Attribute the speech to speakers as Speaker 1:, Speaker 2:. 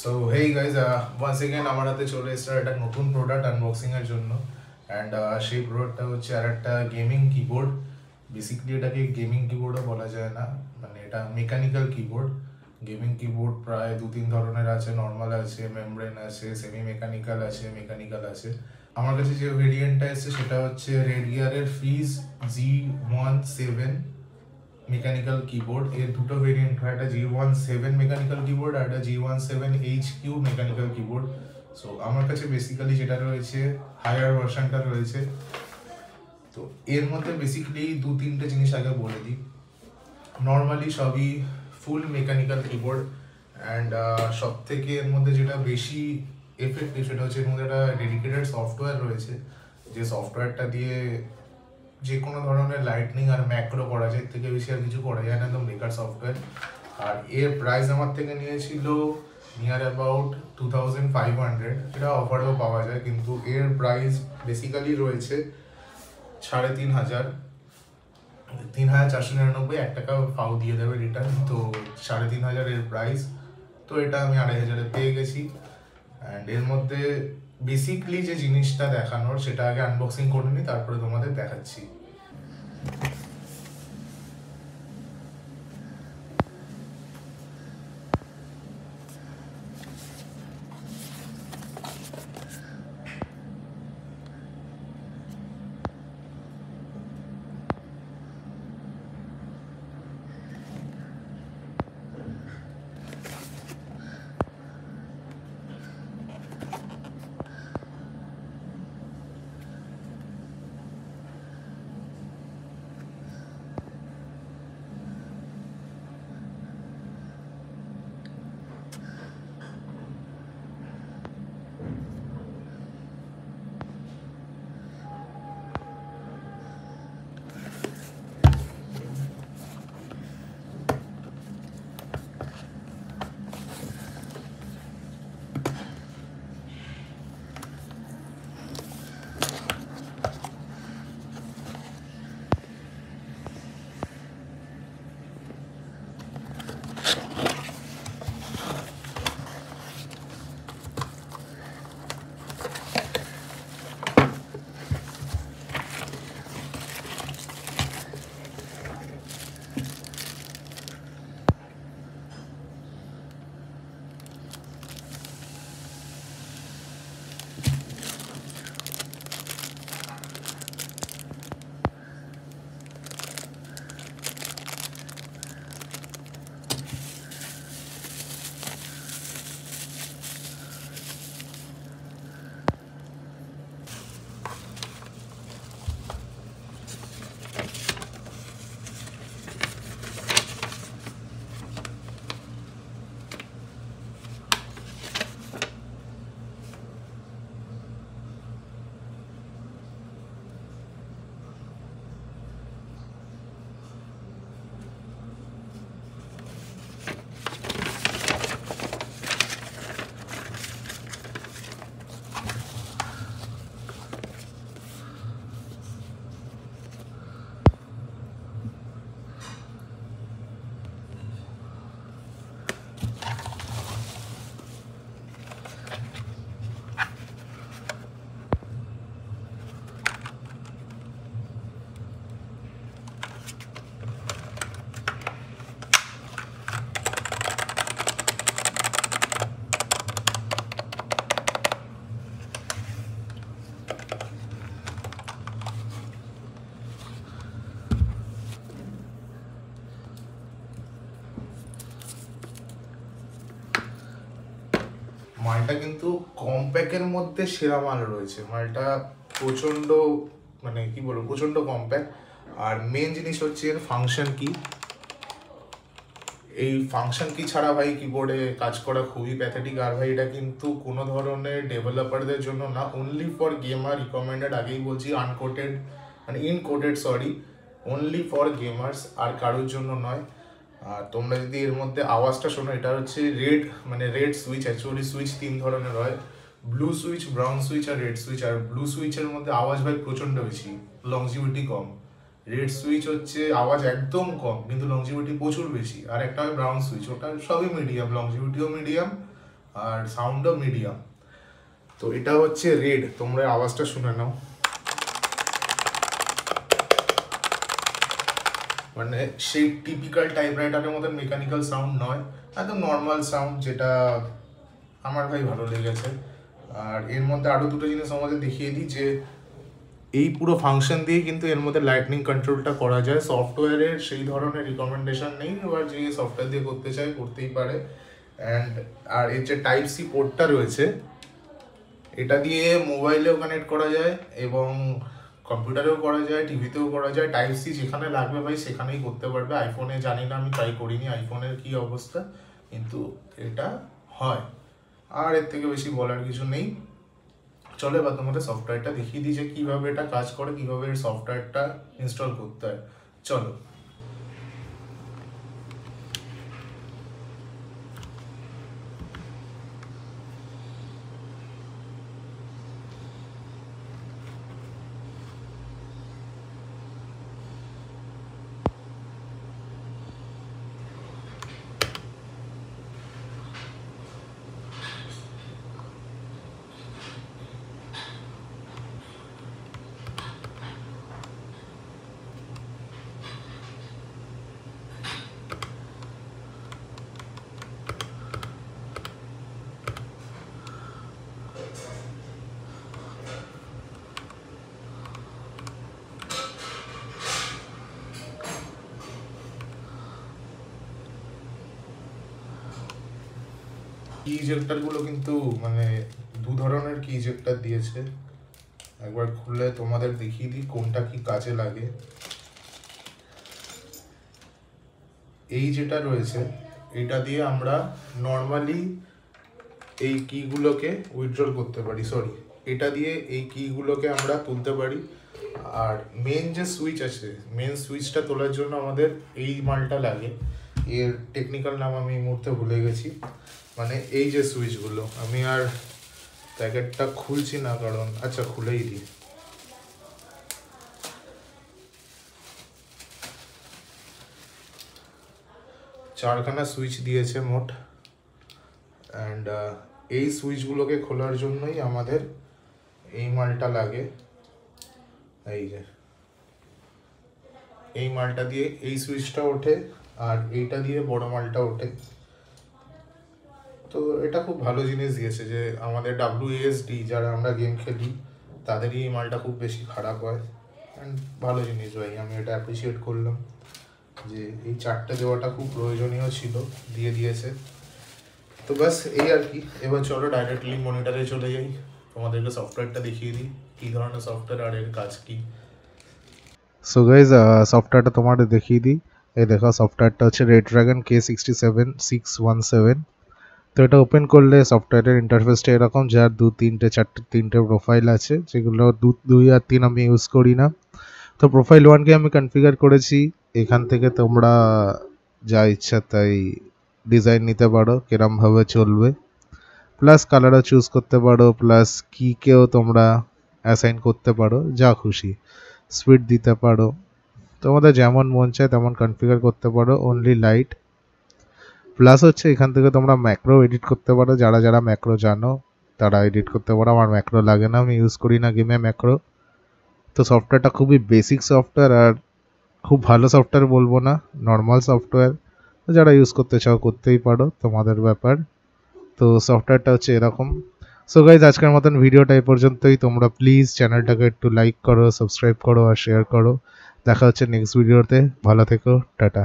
Speaker 1: So hey guys once again আমার হাতে চলে এসেছে একটা নতুন প্রোডাক্ট আনবক্সিং এর জন্য অ্যান্ড সেই প্রোডাক্টটা হচ্ছে আর একটা গেমিং কিবোর্ড। বেসিক্যালি এটাকে গেমিং কিবোর্ডও বলা যায় না, মানে এটা মেকানিক্যাল কিবোর্ড। গেমিং কিবোর্ড প্রায় দু তিন ধরনের আছে, নর্মাল আছে, মেমব্রেন আছে, সেমি মেকানিক্যাল আছে, মেকানিক্যাল আছে। আমার কাছে যে ভেরিয়েন্টটা এসেছে সেটা হচ্ছে রেডিয়ারের ফিজ G17 মেকানিক্যাল কিবোর্ড। এর দুটো ভেরিয়েন্ট হয়, একটা G17 মেকানিক্যাল কিবোর্ড আর একটা G17HQ মেকানিক্যাল কিবোর্ড। সো আমার কাছে বেসিক্যালি যেটা রয়েছে হায়ার ভার্সনটা রয়েছে। তো এর মধ্যে বেসিক্যালি দু তিনটে জিনিস আগে বলে দিই। নর্মালি সবই ফুল মেকানিক্যাল কিবোর্ড অ্যান্ড সব থেকে এর মধ্যে যেটা বেশি এফেক্টিভ সেটা হচ্ছে এর মধ্যে একটা ডেডিকেটেড সফটওয়্যার রয়েছে, যে সফটওয়্যারটা দিয়ে যে কোনো ধরনের লাইটনিং আর ম্যাক্রো করা যায়, থেকে বেশি আর কিছু করা যায় না, একদম বেকার সফটওয়্যার। আর এর প্রাইস আমার থেকে নিয়েছিল নিয়ার অ্যাবাউট 2500। এটা অফারেও পাওয়া যায়, কিন্তু এর প্রাইস বেসিক্যালি রয়েছে 3500, 3499। 1 টাকা ফাও দিয়ে দেবে রিটার্ন, তো 3500 এর প্রাইস। তো এটা আমি 2500 পেয়ে গেছি। অ্যান্ড এর মধ্যে বেসিকলি যে জিনিসটা দেখানোর সেটা আগে আনবক্সিং করে নিই, তারপরে তোমাদের দেখাচ্ছি। মালটা কিন্তু কম্প্যাক্টের মধ্যে সেরা মাল রয়েছে। মালটা প্রচণ্ড, মানে কি বলবো, প্রচণ্ড কম্প্যাক্ট। আর মেন জিনিস হচ্ছে এর ফাংশন কি। এই ফাংশন কি ছাড়া ভাই কিবোর্ডে কাজ করা খুবই প্যাথেটিক। আর ভাই এটা কিন্তু কোনো ধরনের ডেভেলপারদের জন্য না, অনলি ফর গেমার রিকমেন্ডেড। আগেই বলছি, আনকোটেড মানে ইনকোটেড, সরি, অনলি ফর গেমার্স, আর কারোর জন্য নয়। আর তোমরা যদি এর মধ্যে আওয়াজটা শোনো, এটা হচ্ছে রেড, মানে রেড সুইচ। অ্যাকচুয়ালি সুইচ তিন ধরনের হয়, ব্লু সুইচ, ব্রাউন সুইচ আর রেড সুইচ। আর ব্লু সুইচের মধ্যে আওয়াজ ভাই প্রচণ্ড বেশি, লংজিভিটি কম। রেড সুইচ হচ্ছে আওয়াজ একদম কম কিন্তু লংজিভিটি প্রচুর বেশি। আর একটা হয় ব্রাউন সুইচ, ওটা সবই মিডিয়াম, লংজিভিটিও মিডিয়াম, আর সাউন্ডও মিডিয়াম। তো এটা হচ্ছে রেড, তোমরা আওয়াজটা শুনে নাও, মানে সেই টিপিক্যাল টাইপরাইটারের মতন মেকানিক্যাল সাউন্ড নয়, একদম নর্মাল সাউন্ড, যেটা আমার ভাই ভালো লেগেছে। আর এর মধ্যে আরও দুটো জিনিস আমাদের দেখিয়ে দিই, যে এই পুরো ফাংশন দিয়ে কিন্তু এর মধ্যে লাইটনিং কন্ট্রোলটা করা যায়। সফটওয়্যারের সেই ধরনের রিকমেন্ডেশন নেই, এবার যে সফটওয়্যার দিয়ে করতে চায় করতেই পারে। অ্যান্ড আর এর যে টাইপ সি পোর্টটা রয়েছে, এটা দিয়ে মোবাইলেও কানেক্ট করা যায় এবং কম্পিউটারেও করা যায়, টিভিতেও করা যায়। টাইপ সি যেখানে লাগবে ভাই সেখানেই করতে পারবে। আইফোনে জানি না, আমি ট্রাই করিনি আইফোনের কী অবস্থা, কিন্তু এটা হয়। আর এর থেকে বেশি বলার কিছু নেই। চলো এবার তোমাদের সফটওয়্যারটা দেখিয়ে দিই যে কীভাবে এটা কাজ করে, কীভাবে এর সফটওয়্যারটা ইনস্টল করতে হয়। চলো। কি ইজেক্টরগুলো কিন্তু মানে দু ধরনের কি ইজেক্টর দিয়েছে, একবার খুলে তোমাদের দেখিয়ে দিই কোনটা কি কাজে লাগে। এই যেটা রয়েছে এটা দিয়ে আমরা নর্মালি এই কিগুলোকে উইথড্রল করতে পারি, সরি এটা দিয়ে এই কিগুলোকে আমরা তুলতে পারি। আর মেন যে সুইচ আছে, মেন সুইচটা তোলার জন্য আমাদের এই মালটা লাগে, এর টেকনিক্যাল নাম আমি এই মুহূর্তে ভুলে গেছি। মানে এই যে সুইচগুলো, আমি আর প্যাকেটটা খুলছি না কারণ, আচ্ছা খুলেই দিই। চারখানা সুইচ দিয়েছে মোট, অ্যান্ড এই সুইচগুলোকে খোলার জন্যই আমাদের এই মালটা লাগে। এই যে এই মালটা দিয়ে এই সুইচটা ওঠে, আর এইটা দিয়ে বড় মালটা ওঠে। তো এটা খুব ভালো জিনিস দিয়েছে যে আমাদের WASD যারা আমরা গেম খেলি তাদেরই এই মালটা খুব বেশি খারাপ হয়। অ্যান্ড ভালো জিনিস ভাই, আমি এটা অ্যাপ্রিসিয়েট করলাম যে এই চারটে দেওয়াটা খুব প্রয়োজনীয় ছিল, দিয়ে দিয়েছে। তো ব্যাস এই আর কি। এবার চলো ডাইরেক্টলি মনিটরে চলে যাই, তোমাদেরকে সফটওয়্যারটা দেখিয়ে দিই কী ধরনের সফটওয়্যার আর এর কাজ কী। সো গাইজ সফটওয়্যারটা তোমাদের দেখিয়ে দিই। এই দেখো সফটওয়্যারটা হচ্ছে Reddragon K67617। তো এটা ওপেন করলে সফটওয়্যারের ইন্টারফেসটা এরকম, যার তিনটে প্রোফাইল আছে, যেগুলো 2 আর 3 আমি ইউজ করি না। তো প্রোফাইল 1কে আমি কনফিগার করেছি। এখান থেকে তোমরা যা ইচ্ছা তাই ডিজাইন নিতে পারো, কিরমভাবে চলবে, প্লাস কালারও চুজ করতে পারো, প্লাস কিকেও তোমরা অ্যাসাইন করতে পারো, যা খুশি স্পিড দিতে পারো, তোমাদের যেমন মন চায় তেমন কনফিগার করতে পারো। অনলি লাইট প্লাস হচ্ছে এখান থেকে তোমরা ম্যাক্রো এডিট করতে পারো, যারা যারা ম্যাক্রো জানো তারা এডিট করতে পারো। আমার ম্যাক্রো লাগে না, আমি ইউজ করি না গেমে ম্যাক্রো। তো সফটওয়্যারটা খুবই বেসিক সফটওয়্যার, আর খুব ভালো সফটওয়্যার বলবো না, নর্মাল সফটওয়্যার। যারা ইউজ করতে চাও করতেই পারো, তোমাদের ব্যাপার। তো সফটওয়্যারটা হচ্ছে এরকম। সো গাইজ আজকের মতন ভিডিওটা এই পর্যন্তই। তোমরা প্লিজ চ্যানেলটাকে একটু লাইক করো, সাবস্ক্রাইব করো আর শেয়ার করো। দেখা হচ্ছে নেক্সট ভিডিওতে। ভালো থেকো, টাটা।